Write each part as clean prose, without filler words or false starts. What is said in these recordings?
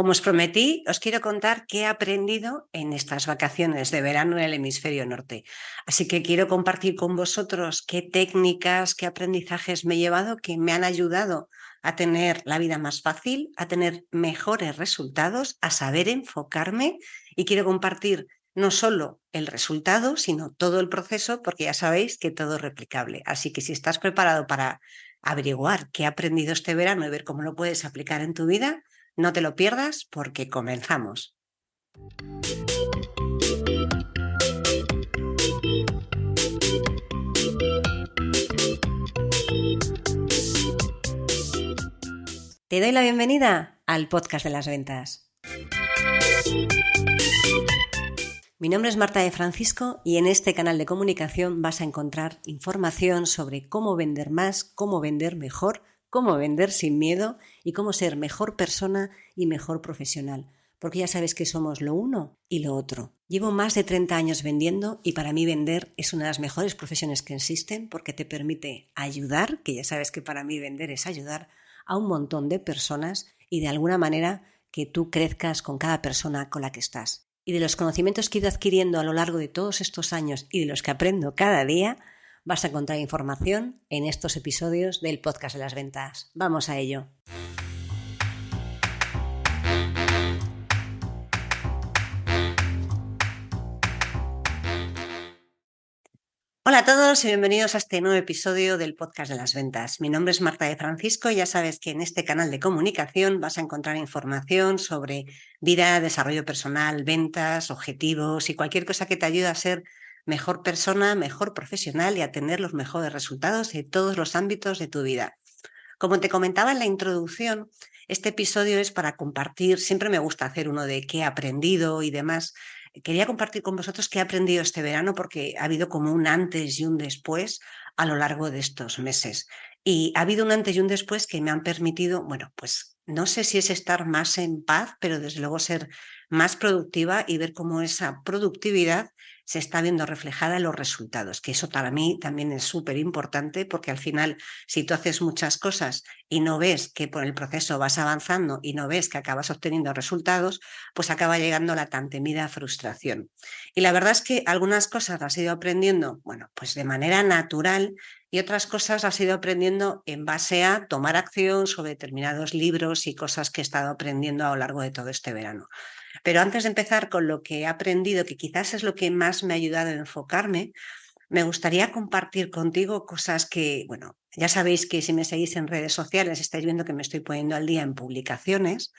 Como os prometí, os quiero contar qué he aprendido en estas vacaciones de verano en el hemisferio norte. Así que quiero compartir con vosotros qué técnicas, qué aprendizajes me he llevado que me han ayudado a tener la vida más fácil, a tener mejores resultados, a saber enfocarme, y quiero compartir no solo el resultado, sino todo el proceso, porque ya sabéis que todo es replicable. Así que si estás preparado para averiguar qué he aprendido este verano y ver cómo lo puedes aplicar en tu vida, no te lo pierdas porque comenzamos. Te doy la bienvenida al podcast de las ventas. Mi nombre es Marta de Francisco y en este canal de comunicación vas a encontrar información sobre cómo vender más, cómo vender mejor, cómo vender sin miedo y cómo ser mejor persona y mejor profesional. Porque ya sabes que somos lo uno y lo otro. Llevo más de 30 años vendiendo y para mí vender es una de las mejores profesiones que existen porque te permite ayudar, que ya sabes que para mí vender es ayudar a un montón de personas y de alguna manera que tú crezcas con cada persona con la que estás. Y de los conocimientos que he ido adquiriendo a lo largo de todos estos años y de los que aprendo cada día, vas a encontrar información en estos episodios del podcast de las ventas. Vamos a ello. Hola a todos y bienvenidos a este nuevo episodio del podcast de las ventas. Mi nombre es Marta de Francisco y ya sabes que en este canal de comunicación vas a encontrar información sobre vida, desarrollo personal, ventas, objetivos y cualquier cosa que te ayude a ser mejor persona, mejor profesional y a tener los mejores resultados en todos los ámbitos de tu vida. Como te comentaba en la introducción, este episodio es para compartir, siempre me gusta hacer uno de qué he aprendido y demás. Quería compartir con vosotros qué he aprendido este verano porque ha habido como un antes y un después a lo largo de estos meses. Y ha habido un antes y un después que me han permitido, bueno, pues no sé si es estar más en paz, pero desde luego ser más productiva y ver cómo esa productividad se está viendo reflejada en los resultados, que eso para mí también es súper importante porque al final si tú haces muchas cosas y no ves que por el proceso vas avanzando y no ves que acabas obteniendo resultados, pues acaba llegando la tan temida frustración. Y la verdad es que algunas cosas las he ido aprendiendo, bueno, pues de manera natural y otras cosas las he ido aprendiendo en base a tomar acción sobre determinados libros y cosas que he estado aprendiendo a lo largo de todo este verano. Pero antes de empezar con lo que he aprendido, que quizás es lo que más me ha ayudado a enfocarme, me gustaría compartir contigo cosas que, bueno, ya sabéis que si me seguís en redes sociales estáis viendo que me estoy poniendo al día en publicaciones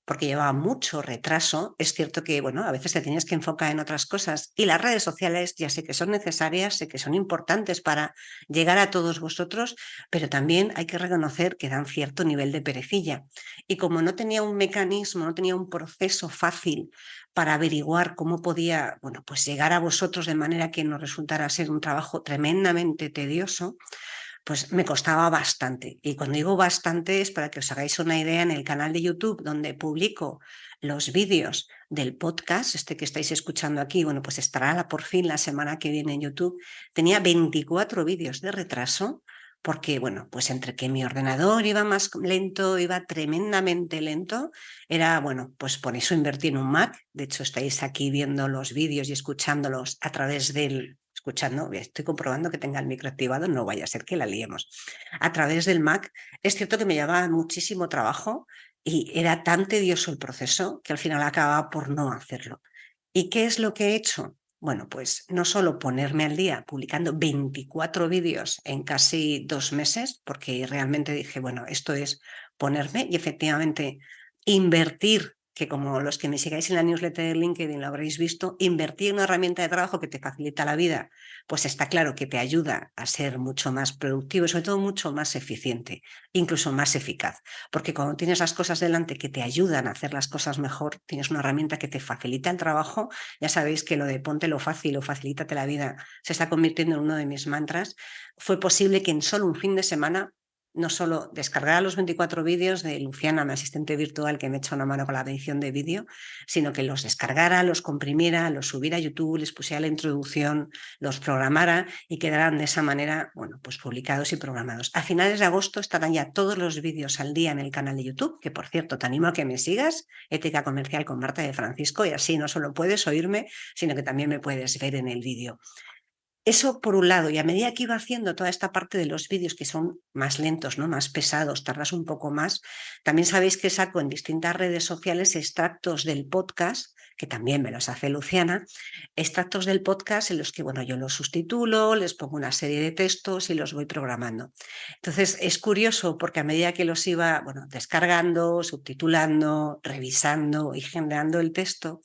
porque llevaba mucho retraso. Es cierto que, bueno, a veces te tienes que enfocar en otras cosas y las redes sociales ya sé que son necesarias, sé que son importantes para llegar a todos vosotros, pero también hay que reconocer que dan cierto nivel de perecilla. Y como no tenía un mecanismo, no tenía un proceso fácil para averiguar cómo podía, bueno, pues llegar a vosotros de manera que no resultara ser un trabajo tremendamente tedioso, pues me costaba bastante. Y cuando digo bastante es para que os hagáis una idea, en el canal de YouTube donde publico los vídeos del podcast, este que estáis escuchando aquí, bueno, pues estará por fin la semana que viene en YouTube. Tenía 24 vídeos de retraso porque, bueno, pues entre que mi ordenador iba más lento, iba tremendamente lento, era, bueno, pues por eso invertí en un Mac. De hecho, estáis aquí viendo los vídeos y escuchándolos a través escuchando, estoy comprobando que tenga el micro activado, no vaya a ser que la liemos. A través del Mac, es cierto que me llevaba muchísimo trabajo y era tan tedioso el proceso que al final acababa por no hacerlo. ¿Y qué es lo que he hecho? Bueno, pues no solo ponerme al día publicando 24 vídeos en casi 2 meses, porque realmente dije, bueno, esto es ponerme y efectivamente invertir, que como los que me sigáis en la newsletter de LinkedIn lo habréis visto, invertir en una herramienta de trabajo que te facilita la vida, pues está claro que te ayuda a ser mucho más productivo y sobre todo mucho más eficiente, incluso más eficaz. Porque cuando tienes las cosas delante que te ayudan a hacer las cosas mejor, tienes una herramienta que te facilita el trabajo. Ya sabéis que lo de ponte lo fácil o facilítate la vida se está convirtiendo en uno de mis mantras. Fue posible que en solo un fin de semana no solo descargara los 24 vídeos de Luciana, mi asistente virtual que me echa una mano con la edición de vídeo, sino que los descargara, los comprimiera, los subiera a YouTube, les pusiera la introducción, los programara y quedaran de esa manera, bueno, pues publicados y programados. A finales de agosto estarán ya todos los vídeos al día en el canal de YouTube, que por cierto te animo a que me sigas, Ética Comercial con Marta de Francisco, y así no solo puedes oírme, sino que también me puedes ver en el vídeo. Eso por un lado, y a medida que iba haciendo toda esta parte de los vídeos que son más lentos, ¿no? Más pesados, tardas un poco más, también sabéis que saco en distintas redes sociales extractos del podcast, que también me los hace Luciana, extractos del podcast en los que, bueno, yo los sustitulo, les pongo una serie de textos y los voy programando. Entonces, es curioso porque a medida que los iba, bueno, descargando, subtitulando, revisando y generando el texto,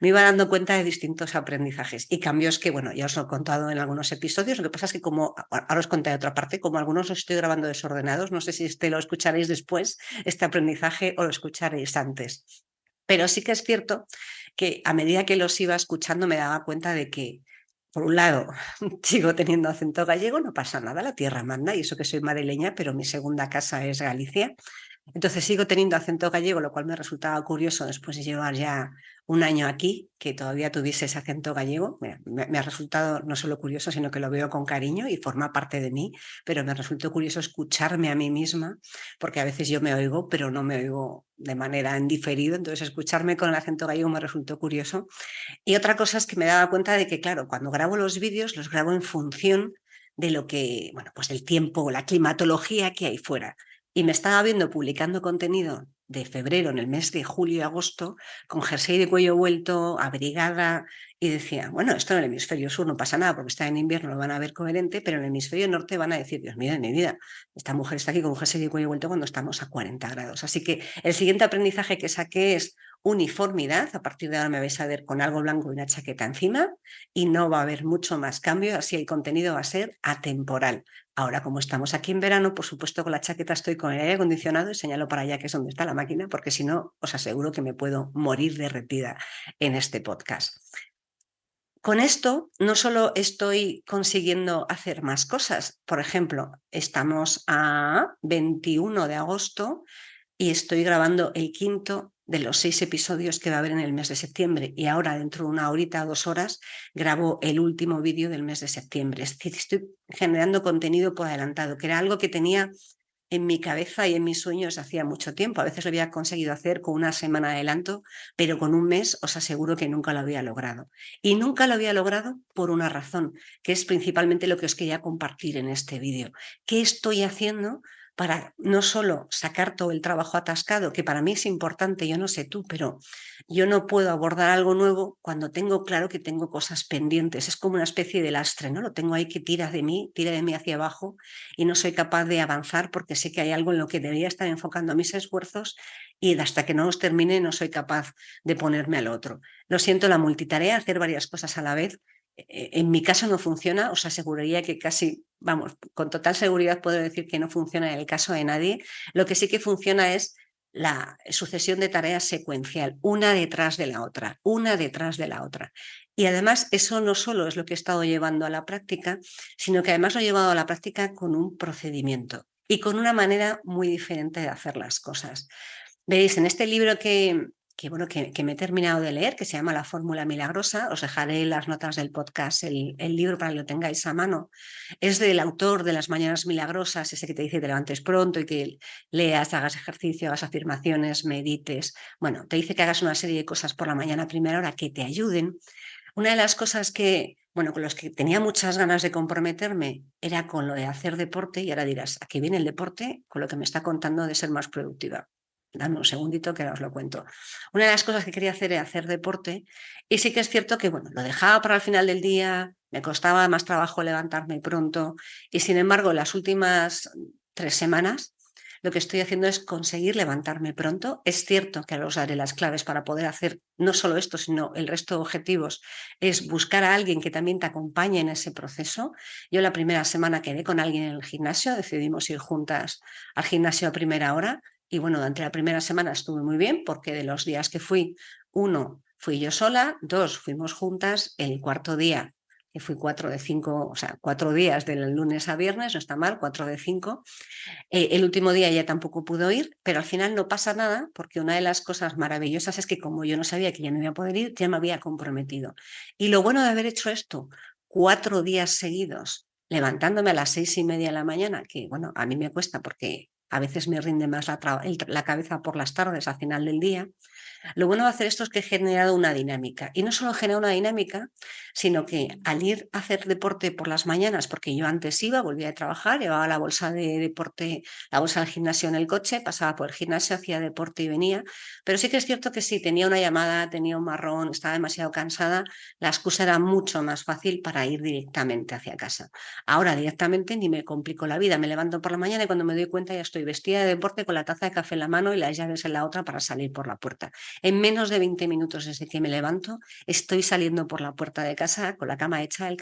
me iba dando cuenta de distintos aprendizajes y cambios que, bueno, ya os lo he contado en algunos episodios. Lo que pasa es que como, ahora os contaré otra parte, como algunos los estoy grabando desordenados, no sé si este lo escucharéis después, este aprendizaje, o lo escucharéis antes. Pero sí que es cierto que a medida que los iba escuchando me daba cuenta de que, por un lado, sigo teniendo acento gallego, no pasa nada, la tierra manda, y eso que soy madrileña, pero mi segunda casa es Galicia. Entonces sigo teniendo acento gallego, lo cual me resultaba curioso después de llevar ya un año aquí, que todavía tuviese ese acento gallego. Mira, me ha resultado no solo curioso, sino que lo veo con cariño y forma parte de mí, pero me resultó curioso escucharme a mí misma, porque a veces yo me oigo, pero no me oigo de manera en diferido, entonces escucharme con el acento gallego me resultó curioso. Y otra cosa es que me daba cuenta de que, claro, cuando grabo los vídeos, los grabo en función de lo que, bueno, pues del tiempo, la climatología que hay fuera. Y me estaba viendo publicando contenido de febrero, en el mes de julio y agosto, con jersey de cuello vuelto, abrigada, y decía, bueno, esto en el hemisferio sur no pasa nada porque está en invierno, lo van a ver coherente, pero en el hemisferio norte van a decir, Dios mío de mi vida, esta mujer está aquí con un jersey de cuello vuelto cuando estamos a 40 grados. Así que el siguiente aprendizaje que saqué es uniformidad. A partir de ahora me vais a ver con algo blanco y una chaqueta encima y no va a haber mucho más cambio, así el contenido va a ser atemporal. Ahora, como estamos aquí en verano, por supuesto con la chaqueta estoy con el aire acondicionado y señalo para allá que es donde está la máquina, porque si no, os aseguro que me puedo morir derretida en este podcast. Con esto no solo estoy consiguiendo hacer más cosas, por ejemplo, estamos a 21 de agosto y estoy grabando el quinto de los 6 episodios que va a haber en el mes de septiembre, y ahora dentro de una horita o 2 horas grabo el último vídeo del mes de septiembre. Es decir, estoy generando contenido por adelantado, que era algo que tenía en mi cabeza y en mis sueños hacía mucho tiempo. A veces lo había conseguido hacer con una semana de adelanto, pero con un mes os aseguro que nunca lo había logrado. Y nunca lo había logrado por una razón, que es principalmente lo que os quería compartir en este vídeo. ¿Qué estoy haciendo para no solo sacar todo el trabajo atascado, que para mí es importante, yo no sé tú, pero yo no puedo abordar algo nuevo cuando tengo claro que tengo cosas pendientes? Es como una especie de lastre, ¿no? Lo tengo ahí que tira de mí hacia abajo, y no soy capaz de avanzar porque sé que hay algo en lo que debería estar enfocando mis esfuerzos y hasta que no los termine no soy capaz de ponerme al otro. Lo siento, la multitarea, hacer varias cosas a la vez, en mi caso no funciona. Os aseguraría que casi, vamos, con total seguridad puedo decir que no funciona en el caso de nadie. Lo que sí que funciona es la sucesión de tareas secuencial, una detrás de la otra, una detrás de la otra. Y además eso no solo es lo que he estado llevando a la práctica, sino que además lo he llevado a la práctica con un procedimiento y con una manera muy diferente de hacer las cosas. Veis, en este libro que me he terminado de leer, que se llama La Fórmula Milagrosa, os dejaré las notas del podcast, el libro para que lo tengáis a mano. Es del autor de Las Mañanas Milagrosas, ese que te dice que te levantes pronto y que leas, hagas ejercicio, hagas afirmaciones, medites. Bueno, te dice que hagas una serie de cosas por la mañana a primera hora que te ayuden. Una de las cosas que, bueno, con los que tenía muchas ganas de comprometerme era con lo de hacer deporte, y ahora dirás, aquí viene el deporte con lo que me está contando de ser más productiva. Dame un segundito que ahora os lo cuento. Una de las cosas que quería hacer era hacer deporte, y sí que es cierto que, bueno, lo dejaba para el final del día, me costaba más trabajo levantarme pronto, y sin embargo, las últimas 3 semanas lo que estoy haciendo es conseguir levantarme pronto. Es cierto que ahora os daré las claves para poder hacer no solo esto, sino el resto de objetivos, es buscar a alguien que también te acompañe en ese proceso. Yo la primera semana quedé con alguien en el gimnasio, decidimos ir juntas al gimnasio a primera hora, y bueno, durante la primera semana estuve muy bien porque de los días que fui, 1, fui yo sola, 2, fuimos juntas, el cuarto día que fui 4 de 5, o sea, 4 días del lunes a viernes, no está mal, 4 de 5. El último día ya tampoco pudo ir, pero al final no pasa nada porque una de las cosas maravillosas es que como yo no sabía que ya no iba a poder ir, ya me había comprometido. Y lo bueno de haber hecho esto 4 días seguidos, levantándome a las 6:30 de la mañana, que bueno, a mí me cuesta porque a veces me rinde más la cabeza por las tardes al final del día. Lo bueno de hacer esto es que he generado una dinámica. Y no solo he generado una dinámica, sino que al ir a hacer deporte por las mañanas, porque yo antes iba, volvía a trabajar, llevaba la bolsa de deporte, la bolsa del gimnasio en el coche, pasaba por el gimnasio, hacía deporte y venía. Pero sí que es cierto que si tenía una llamada, tenía un marrón, estaba demasiado cansada, la excusa era mucho más fácil para ir directamente hacia casa. Ahora directamente ni me complico la vida, me levanto por la mañana y cuando me doy cuenta ya estoy vestida de deporte con la taza de café en la mano y las llaves en la otra para salir por la puerta. En menos de 20 minutos desde que me levanto, estoy saliendo por la puerta de casa con la cama hecha, el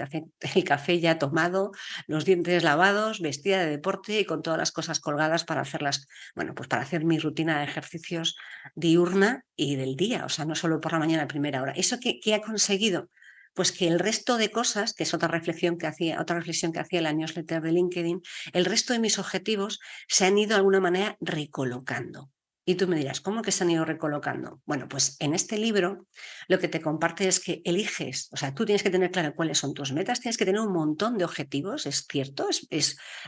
café ya tomado, los dientes lavados, vestida de deporte y con todas las cosas colgadas para hacerlas, bueno, pues para hacer mi rutina de ejercicios diurna y del día, o sea, no solo por la mañana a primera hora. ¿Eso qué ha conseguido? Pues que el resto de cosas, que es otra reflexión que hacía la newsletter de LinkedIn, el resto de mis objetivos se han ido de alguna manera recolocando. Y tú me dirás, ¿cómo que se han ido recolocando? Bueno, pues en este libro lo que te comparte es que eliges, o sea, tú tienes que tener claro cuáles son tus metas, tienes que tener un montón de objetivos, es cierto,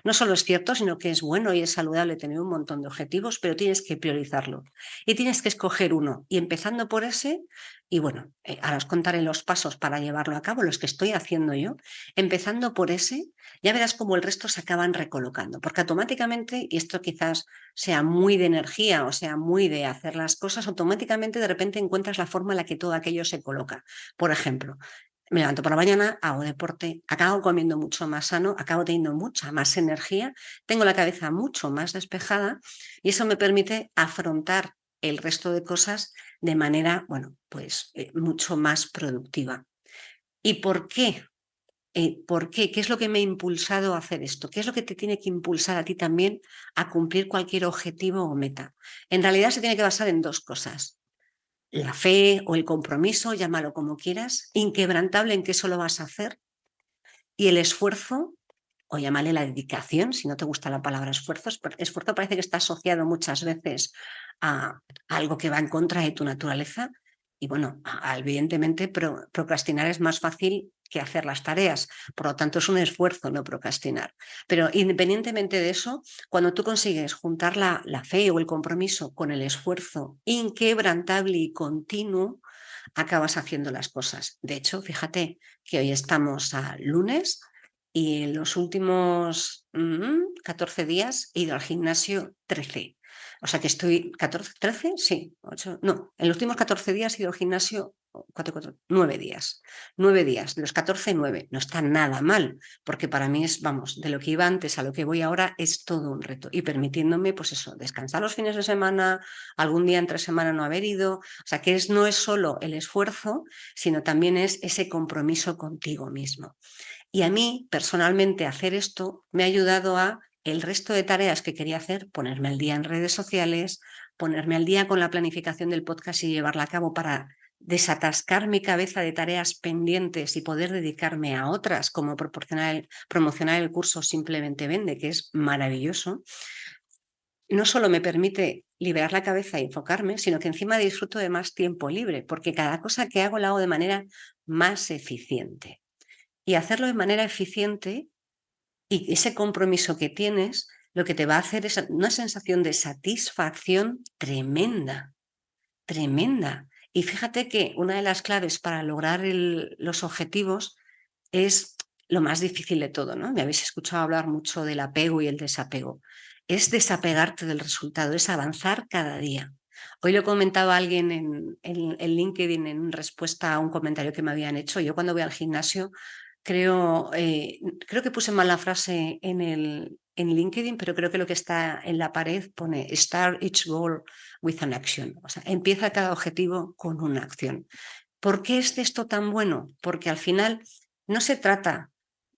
no solo es cierto, sino que es bueno y es saludable tener un montón de objetivos, pero tienes que priorizarlo y tienes que escoger uno. Y empezando por ese, y bueno, ahora os contaré los pasos para llevarlo a cabo, los que estoy haciendo yo, empezando por ese, ya verás cómo el resto se acaban recolocando, porque automáticamente, y esto quizás sea muy de energía o sea muy de hacer las cosas, automáticamente de repente encuentras la forma en la que todo aquello se coloca. Por ejemplo, me levanto por la mañana, hago deporte, acabo comiendo mucho más sano, acabo teniendo mucha más energía, tengo la cabeza mucho más despejada y eso me permite afrontar el resto de cosas de manera, bueno, pues mucho más productiva. ¿Y por qué? ¿Por qué? ¿Qué es lo que me ha impulsado a hacer esto? ¿Qué es lo que te tiene que impulsar a ti también a cumplir cualquier objetivo o meta? En realidad se tiene que basar en dos cosas. La fe o el compromiso, llámalo como quieras, inquebrantable en que eso lo vas a hacer, y el esfuerzo, o llámale la dedicación, si no te gusta la palabra esfuerzos, pero esfuerzo parece que está asociado muchas veces a algo que va en contra de tu naturaleza. Y bueno, evidentemente procrastinar es más fácil que hacer las tareas, por lo tanto es un esfuerzo no procrastinar. Pero independientemente de eso, cuando tú consigues juntar la fe o el compromiso con el esfuerzo inquebrantable y continuo, acabas haciendo las cosas. De hecho, fíjate que hoy estamos a lunes y en los últimos 14 días he ido al gimnasio 13. O sea que estoy 14, 13, sí, 8, no, en los últimos 14 días he ido al gimnasio 9 días. 9 días, de los 14, 9. No está nada mal, porque para mí es, vamos, de lo que iba antes a lo que voy ahora es todo un reto. Y permitiéndome, pues eso, descansar los fines de semana, algún día entre semana no haber ido. O sea que no es solo el esfuerzo, sino también es ese compromiso contigo mismo. Y a mí, personalmente, hacer esto me ha ayudado a el resto de tareas que quería hacer, ponerme al día en redes sociales, ponerme al día con la planificación del podcast y llevarla a cabo para desatascar mi cabeza de tareas pendientes y poder dedicarme a otras, como promocionar el curso Simplemente Vende, que es maravilloso. No solo me permite liberar la cabeza y enfocarme, sino que encima disfruto de más tiempo libre, porque cada cosa que hago la hago de manera más eficiente. Y hacerlo de manera eficiente y ese compromiso que tienes, lo que te va a hacer es una sensación de satisfacción tremenda, tremenda. Y fíjate que una de las claves para lograr los objetivos es lo más difícil de todo, ¿no? Me habéis escuchado hablar mucho del apego y el desapego. Es desapegarte del resultado, es avanzar cada día. Hoy lo comentaba alguien en LinkedIn en respuesta a un comentario que me habían hecho. Yo cuando voy al gimnasio creo que puse mal la frase en LinkedIn, pero creo que lo que está en la pared pone Start each goal with an action. O sea, empieza cada objetivo con una acción. ¿Por qué es esto tan bueno? Porque al final no se trata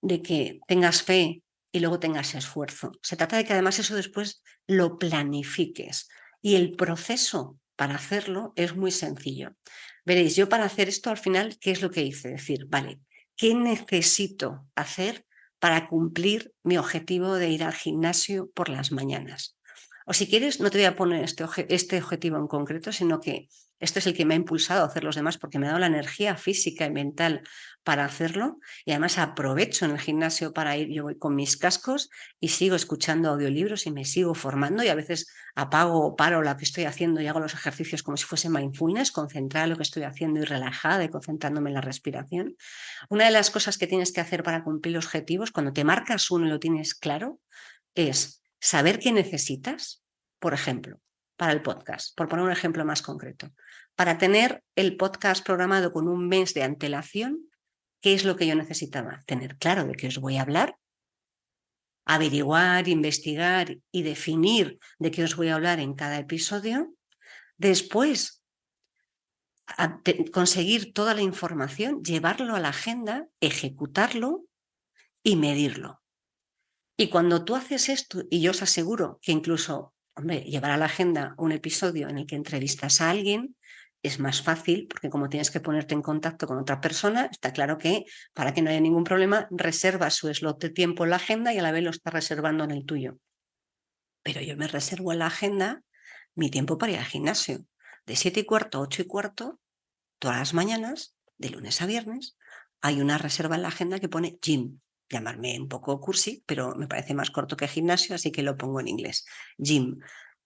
de que tengas fe y luego tengas esfuerzo. Se trata de que además eso después lo planifiques. Y el proceso para hacerlo es muy sencillo. Veréis, yo para hacer esto al final, ¿qué es lo que hice? Decir, vale, ¿Qué necesito hacer para cumplir mi objetivo de ir al gimnasio por las mañanas? O si quieres, no te voy a poner este objetivo en concreto, sino que este es el que me ha impulsado a hacer los demás porque me ha dado la energía física y mental para hacerlo. Y además aprovecho en el gimnasio para ir, yo voy con mis cascos y sigo escuchando audiolibros y me sigo formando y a veces apago o paro lo que estoy haciendo y hago los ejercicios como si fuese mindfulness, concentrada en lo que estoy haciendo y relajada y concentrándome en la respiración. Una de las cosas que tienes que hacer para cumplir los objetivos, cuando te marcas uno y lo tienes claro, es saber qué necesitas, por ejemplo, para el podcast, por poner un ejemplo más concreto. Para tener el podcast programado con un mes de antelación, ¿qué es lo que yo necesitaba? Tener claro de qué os voy a hablar, averiguar, investigar y definir de qué os voy a hablar en cada episodio. Después, conseguir toda la información, llevarlo a la agenda, ejecutarlo y medirlo. Y cuando tú haces esto, y yo os aseguro que incluso, hombre, llevar a la agenda un episodio en el que entrevistas a alguien es más fácil, porque como tienes que ponerte en contacto con otra persona, está claro que para que no haya ningún problema, reservas su slot de tiempo en la agenda y a la vez lo estás reservando en el tuyo. Pero yo me reservo en la agenda mi tiempo para ir al gimnasio, de 7:15 a 8:15, todas las mañanas, de lunes a viernes, hay una reserva en la agenda que pone gym. Llamarme un poco cursi, pero me parece más corto que gimnasio, así que lo pongo en inglés. Gym.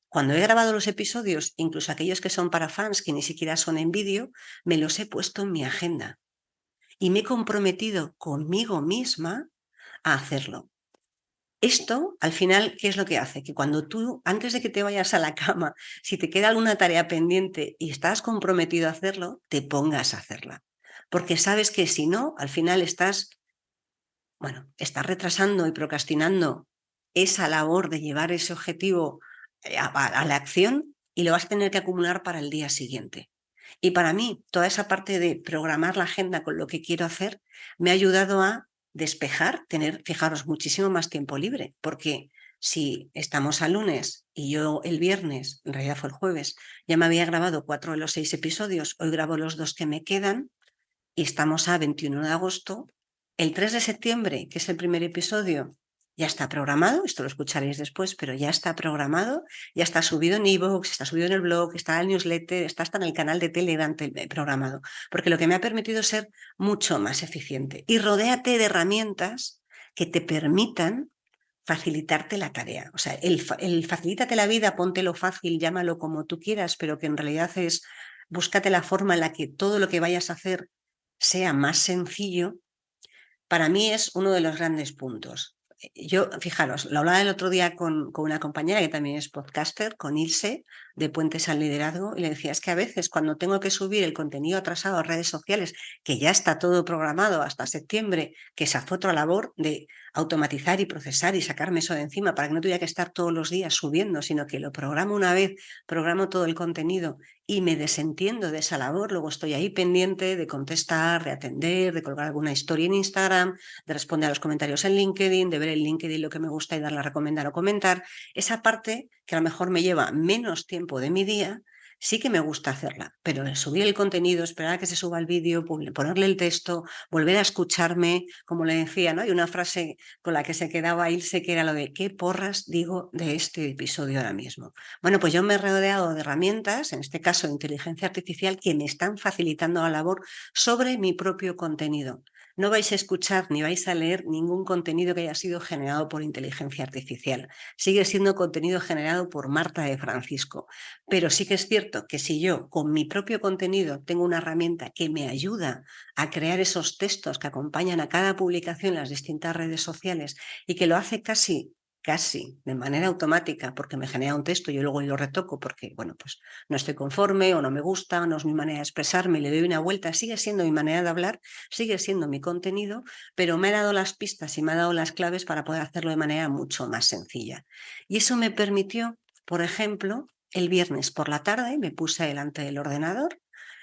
Cuando he grabado los episodios, incluso aquellos que son para fans, que ni siquiera son en vídeo, me los he puesto en mi agenda y me he comprometido conmigo misma a hacerlo. Esto, al final, ¿qué es lo que hace? Que cuando tú, antes de que te vayas a la cama, si te queda alguna tarea pendiente y estás comprometido a hacerlo, te pongas a hacerla. Porque sabes que si no, al final estás retrasando y procrastinando esa labor de llevar ese objetivo a la acción y lo vas a tener que acumular para el día siguiente. Y para mí, toda esa parte de programar la agenda con lo que quiero hacer me ha ayudado a despejar, tener, fijaros, muchísimo más tiempo libre, porque si estamos a lunes y yo el viernes, en realidad fue el jueves, ya me había grabado 4 de los 6 episodios, hoy grabo los 2 que me quedan y estamos a 21 de agosto, el 3 de septiembre, que es el primer episodio, ya está programado, esto lo escucharéis después, pero ya está programado, ya está subido en iVoox, está subido en el blog, está en el newsletter, está hasta en el canal de Telegram programado, porque lo que me ha permitido es ser mucho más eficiente. Y rodéate de herramientas que te permitan facilitarte la tarea. O sea, el facilítate la vida, póntelo fácil, llámalo como tú quieras, pero que en realidad es búscate la forma en la que todo lo que vayas a hacer sea más sencillo, para mí es uno de los grandes puntos. Yo, fijaros, lo hablaba el otro día con una compañera que también es podcaster, con Ilse, de Puentes al Liderazgo, y le decía, es que a veces cuando tengo que subir el contenido atrasado a redes sociales, que ya está todo programado hasta septiembre, que esa fue otra labor de automatizar y procesar y sacarme eso de encima para que no tuviera que estar todos los días subiendo, sino que lo programo una vez, programo todo el contenido y me desentiendo de esa labor, luego estoy ahí pendiente de contestar, de atender, de colgar alguna historia en Instagram, de responder a los comentarios en LinkedIn, de ver en LinkedIn lo que me gusta y darle a recomendar o comentar. Esa parte que a lo mejor me lleva menos tiempo de mi día, sí que me gusta hacerla, pero el subir el contenido, esperar a que se suba el vídeo, ponerle el texto, volver a escucharme, como le decía, ¿no? Hay una frase con la que se quedaba Ilse que era lo de ¿qué porras digo de este episodio ahora mismo? Bueno, pues yo me he rodeado de herramientas, en este caso de inteligencia artificial, que me están facilitando la labor sobre mi propio contenido. No vais a escuchar ni vais a leer ningún contenido que haya sido generado por inteligencia artificial. Sigue siendo contenido generado por Marta de Francisco. Pero sí que es cierto que si yo con mi propio contenido tengo una herramienta que me ayuda a crear esos textos que acompañan a cada publicación en las distintas redes sociales y que lo hace casi de manera automática, porque me genera un texto y yo luego lo retoco porque, bueno, pues no estoy conforme o no me gusta, o no es mi manera de expresarme, le doy una vuelta, sigue siendo mi manera de hablar, sigue siendo mi contenido, pero me ha dado las pistas y me ha dado las claves para poder hacerlo de manera mucho más sencilla. Y eso me permitió, por ejemplo, el viernes por la tarde me puse delante del ordenador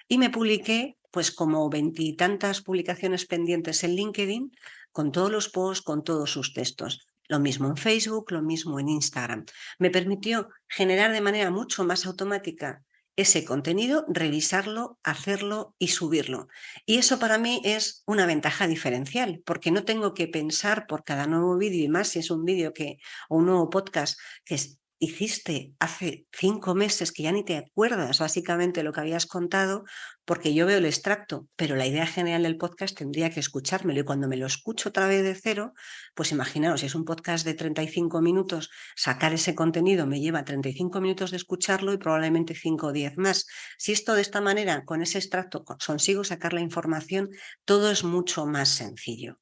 y me publiqué pues como 20 y tantas publicaciones pendientes en LinkedIn con todos los posts, con todos sus textos. Lo mismo en Facebook, lo mismo en Instagram. Me permitió generar de manera mucho más automática ese contenido, revisarlo, hacerlo y subirlo. Y eso para mí es una ventaja diferencial, porque no tengo que pensar por cada nuevo vídeo, y más si es un vídeo o un nuevo podcast hiciste hace 5 meses que ya ni te acuerdas básicamente lo que habías contado, porque yo veo el extracto, pero la idea general del podcast tendría que escuchármelo, y cuando me lo escucho otra vez de cero, pues imaginaos, si es un podcast de 35 minutos, sacar ese contenido me lleva 35 minutos de escucharlo y probablemente 5 o 10 más. Si esto de esta manera, con ese extracto, consigo sacar la información, todo es mucho más sencillo.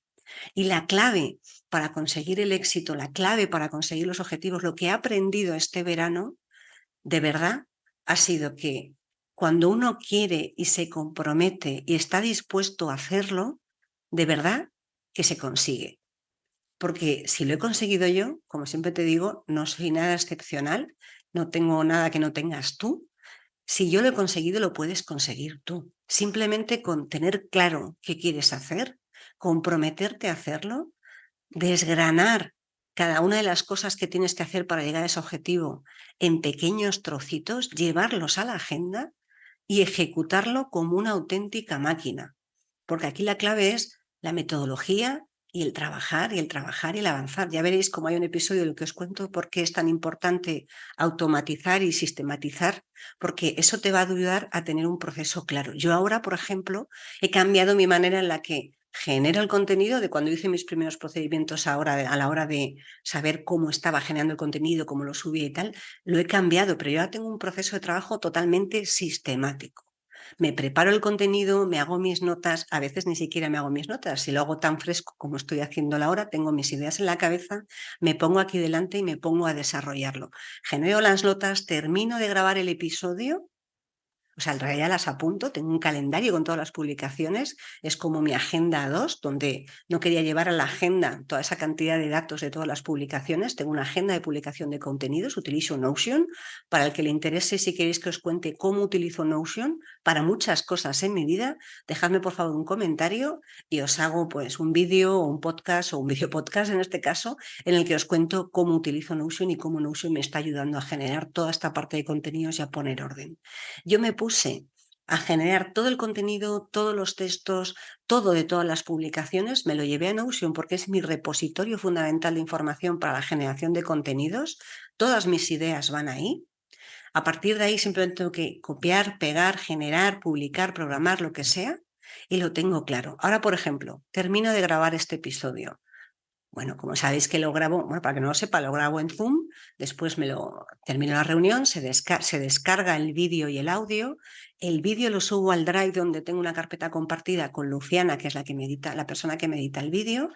Y la clave para conseguir el éxito, la clave para conseguir los objetivos, lo que he aprendido este verano, de verdad, ha sido que cuando uno quiere y se compromete y está dispuesto a hacerlo, de verdad que se consigue. Porque si lo he conseguido yo, como siempre te digo, no soy nada excepcional, no tengo nada que no tengas tú. Si yo lo he conseguido, lo puedes conseguir tú. Simplemente con tener claro qué quieres hacer, comprometerte a hacerlo, desgranar cada una de las cosas que tienes que hacer para llegar a ese objetivo en pequeños trocitos, llevarlos a la agenda y ejecutarlo como una auténtica máquina. Porque aquí la clave es la metodología y el trabajar y el trabajar y el avanzar. Ya veréis cómo hay un episodio en el que os cuento por qué es tan importante automatizar y sistematizar, porque eso te va a ayudar a tener un proceso claro. Yo ahora, por ejemplo, he cambiado mi manera en la que genero el contenido de cuando hice mis primeros procedimientos ahora a la hora de saber cómo estaba generando el contenido, cómo lo subía y tal, lo he cambiado, pero yo ahora tengo un proceso de trabajo totalmente sistemático. Me preparo el contenido, me hago mis notas, a veces ni siquiera me hago mis notas, si lo hago tan fresco como estoy haciendo ahora, tengo mis ideas en la cabeza, me pongo aquí delante y me pongo a desarrollarlo. Genero las notas, termino de grabar el episodio. O sea, en realidad las apunto, tengo un calendario con todas las publicaciones, es como mi agenda 2, donde no quería llevar a la agenda toda esa cantidad de datos de todas las publicaciones, tengo una agenda de publicación de contenidos, utilizo Notion, para el que le interese, si queréis que os cuente cómo utilizo Notion para muchas cosas en mi vida, dejadme por favor un comentario y os hago pues un vídeo o un podcast o un vídeo podcast en este caso, en el que os cuento cómo utilizo Notion y cómo Notion me está ayudando a generar toda esta parte de contenidos y a poner orden. Yo me puse a generar todo el contenido, todos los textos, todo de todas las publicaciones, me lo llevé a Notion porque es mi repositorio fundamental de información para la generación de contenidos. Todas mis ideas van ahí. A partir de ahí simplemente tengo que copiar, pegar, generar, publicar, programar, lo que sea, y lo tengo claro. Ahora, por ejemplo, termino de grabar este episodio. Bueno, como sabéis que lo grabo, bueno, para que no lo sepa, lo grabo en Zoom, después termino la reunión, se descarga el vídeo y el vídeo lo subo al Drive donde tengo una carpeta compartida con Luciana, que es la persona que me edita el vídeo,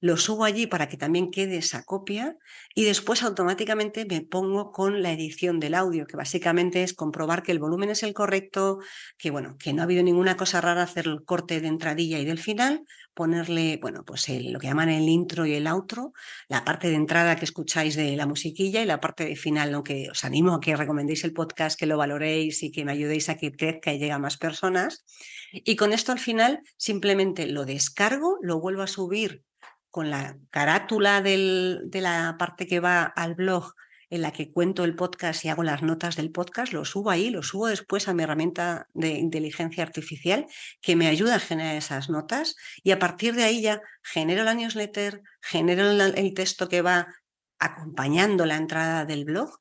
lo subo allí para que también quede esa copia y después automáticamente me pongo con la edición del audio, que básicamente es comprobar que el volumen es el correcto, que bueno, que no ha habido ninguna cosa rara, hacer el corte de entradilla y del final, ponerle, bueno, pues lo que llaman el intro y el outro, la parte de entrada que escucháis de la musiquilla y la parte de final, ¿no? Que os animo a que recomendéis el podcast, que lo valoréis y que me ayudéis a que crezca y llegue a más personas. Y con esto al final simplemente lo descargo, lo vuelvo a subir con la carátula de la parte que va al blog en la que cuento el podcast y hago las notas del podcast, lo subo ahí, lo subo después a mi herramienta de inteligencia artificial que me ayuda a generar esas notas y a partir de ahí ya genero la newsletter, genero el texto que va acompañando la entrada del blog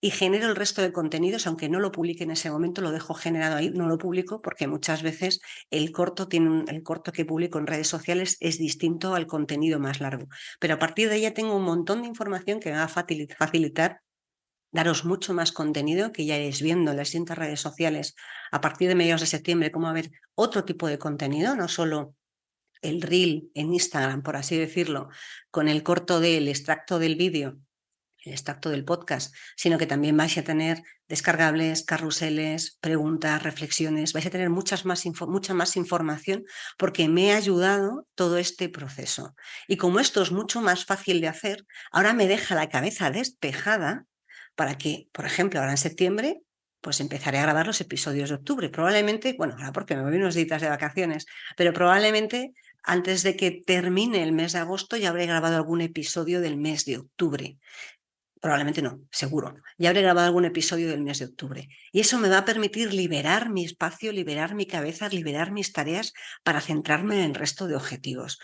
y genero el resto de contenidos, aunque no lo publique en ese momento, lo dejo generado ahí, no lo publico porque muchas veces el corto que publico en redes sociales es distinto al contenido más largo. Pero a partir de ahí ya tengo un montón de información que me va a facilitar daros mucho más contenido que ya iréis viendo en las distintas redes sociales a partir de mediados de septiembre, cómo va a haber otro tipo de contenido, no solo el reel en Instagram, por así decirlo, con el corto del extracto del vídeo, el extracto del podcast, sino que también vais a tener descargables, carruseles, preguntas, reflexiones, vais a tener mucha más información porque me ha ayudado todo este proceso. Y como esto es mucho más fácil de hacer, ahora me deja la cabeza despejada para que, por ejemplo, ahora en septiembre, pues empezaré a grabar los episodios de octubre. Probablemente, bueno, ahora porque me voy unos días de vacaciones, pero probablemente antes de que termine el mes de agosto ya habré grabado algún episodio del mes de octubre. Probablemente no, seguro. Ya habré grabado algún episodio del mes de octubre. Y eso me va a permitir liberar mi espacio, liberar mi cabeza, liberar mis tareas para centrarme en el resto de objetivos.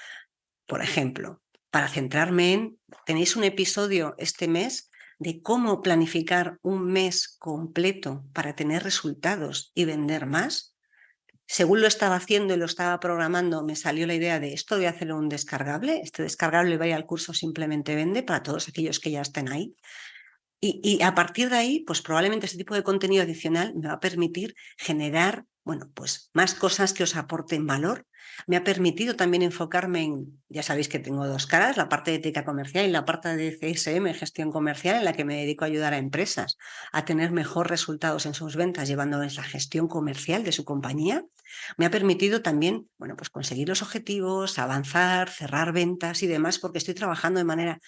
Por ejemplo, para centrarme en, tenéis un episodio este mes de cómo planificar un mes completo para tener resultados y vender más. Según lo estaba haciendo y lo estaba programando, me salió la idea de esto voy a hacer un descargable. Este descargable vaya al curso Simplemente Vende para todos aquellos que ya estén ahí. Y a partir de ahí, pues probablemente este tipo de contenido adicional me va a permitir generar, bueno, pues más cosas que os aporten valor. Me ha permitido también enfocarme en, ya sabéis que tengo dos caras, la parte de ética comercial y la parte de CSM, gestión comercial, en la que me dedico a ayudar a empresas a tener mejores resultados en sus ventas, llevándoles la gestión comercial de su compañía. Me ha permitido también, bueno, pues conseguir los objetivos, avanzar, cerrar ventas y demás, porque estoy trabajando de manera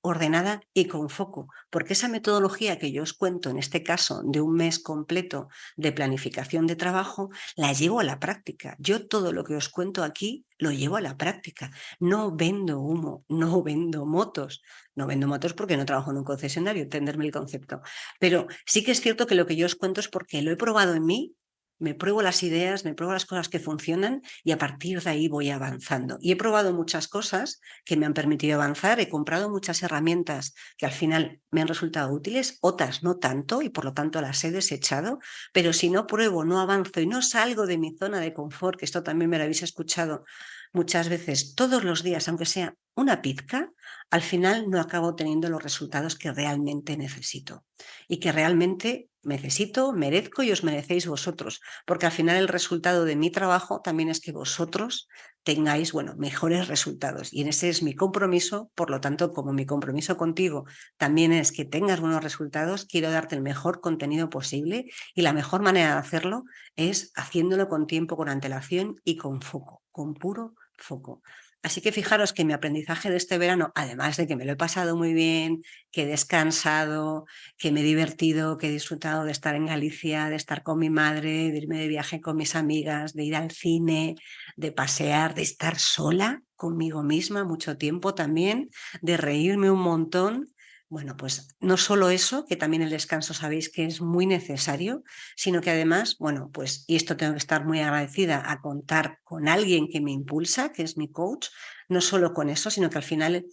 ordenada y con foco, porque esa metodología que yo os cuento en este caso de un mes completo de planificación de trabajo, la llevo a la práctica. Yo todo lo que os cuento aquí lo llevo a la práctica. No vendo humo, no vendo motos. No vendo motos porque no trabajo en un concesionario, entenderme el concepto. Pero sí que es cierto que lo que yo os cuento es porque lo he probado en mí, me pruebo las ideas, me pruebo las cosas que funcionan y a partir de ahí voy avanzando. Y he probado muchas cosas que me han permitido avanzar, he comprado muchas herramientas que al final me han resultado útiles, otras no tanto y por lo tanto las he desechado, pero si no pruebo, no avanzo y no salgo de mi zona de confort, que esto también me lo habéis escuchado muchas veces todos los días, aunque sea una pizca, al final no acabo teniendo los resultados que realmente necesito y que realmente necesito, merezco y os merecéis vosotros, porque al final el resultado de mi trabajo también es que vosotros tengáis, bueno, mejores resultados. Y en ese es mi compromiso, por lo tanto, como mi compromiso contigo también es que tengas buenos resultados, quiero darte el mejor contenido posible y la mejor manera de hacerlo es haciéndolo con tiempo, con antelación y con foco, con puro foco. Así que fijaros que mi aprendizaje de este verano, además de que me lo he pasado muy bien, que he descansado, que me he divertido, que he disfrutado de estar en Galicia, de estar con mi madre, de irme de viaje con mis amigas, de ir al cine, de pasear, de estar sola conmigo misma mucho tiempo también, de reírme un montón. Bueno, pues no solo eso, que también el descanso sabéis que es muy necesario, sino que además, bueno, pues, y esto tengo que estar muy agradecida a contar con alguien que me impulsa, que es mi coach, no solo con eso, sino que al final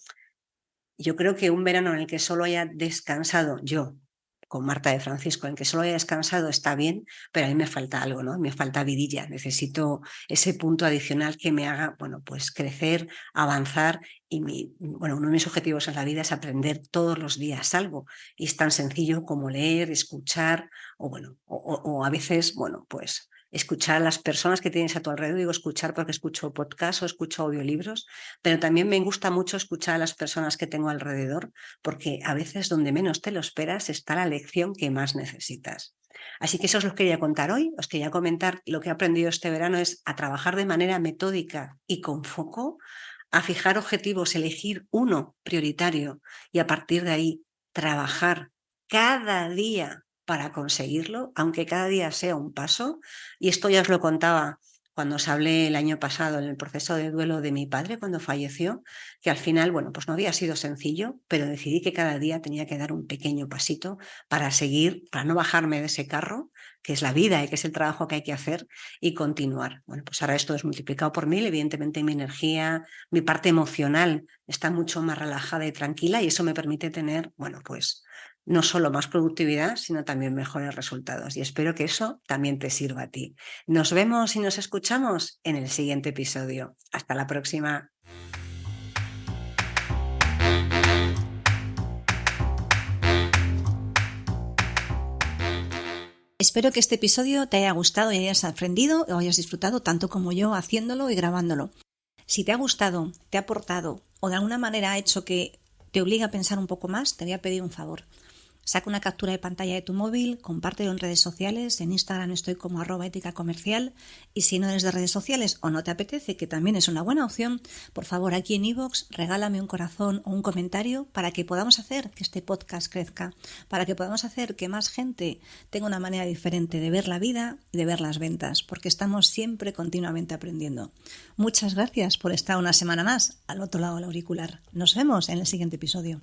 yo creo que un verano en el que solo haya descansado yo, con Marta de Francisco, en que solo haya descansado está bien, pero a mí me falta algo, ¿no? Me falta vidilla, necesito ese punto adicional que me haga, bueno, pues crecer, avanzar y bueno, uno de mis objetivos en la vida es aprender todos los días algo y es tan sencillo como leer, escuchar o bueno, o a veces, bueno, pues escuchar a las personas que tienes a tu alrededor, digo escuchar porque escucho podcasts o escucho audiolibros, pero también me gusta mucho escuchar a las personas que tengo alrededor, porque a veces donde menos te lo esperas está la lección que más necesitas. Así que eso os lo quería contar hoy, os quería comentar lo que he aprendido este verano es a trabajar de manera metódica y con foco, a fijar objetivos, elegir uno prioritario y a partir de ahí trabajar cada día para conseguirlo, aunque cada día sea un paso. Y esto ya os lo contaba cuando os hablé el año pasado en el proceso de duelo de mi padre cuando falleció, que al final, bueno, pues no había sido sencillo, pero decidí que cada día tenía que dar un pequeño pasito para seguir, para no bajarme de ese carro, que es la vida y que es el trabajo que hay que hacer y continuar. Bueno, pues ahora esto es multiplicado por 1000, evidentemente mi energía, mi parte emocional está mucho más relajada y tranquila y eso me permite tener, bueno, pues no solo más productividad, sino también mejores resultados. Y espero que eso también te sirva a ti. Nos vemos y nos escuchamos en el siguiente episodio. Hasta la próxima. Espero que este episodio te haya gustado y hayas aprendido o hayas disfrutado tanto como yo haciéndolo y grabándolo. Si te ha gustado, te ha aportado o de alguna manera ha hecho que te obligue a pensar un poco más, te voy a pedir un favor. Saca una captura de pantalla de tu móvil, compártelo en redes sociales, en Instagram estoy como @éticacomercial y si no eres de redes sociales o no te apetece, que también es una buena opción, por favor aquí en iVoox regálame un corazón o un comentario para que podamos hacer que este podcast crezca, para que podamos hacer que más gente tenga una manera diferente de ver la vida y de ver las ventas, porque estamos siempre continuamente aprendiendo. Muchas gracias por estar una semana más al otro lado del auricular. Nos vemos en el siguiente episodio.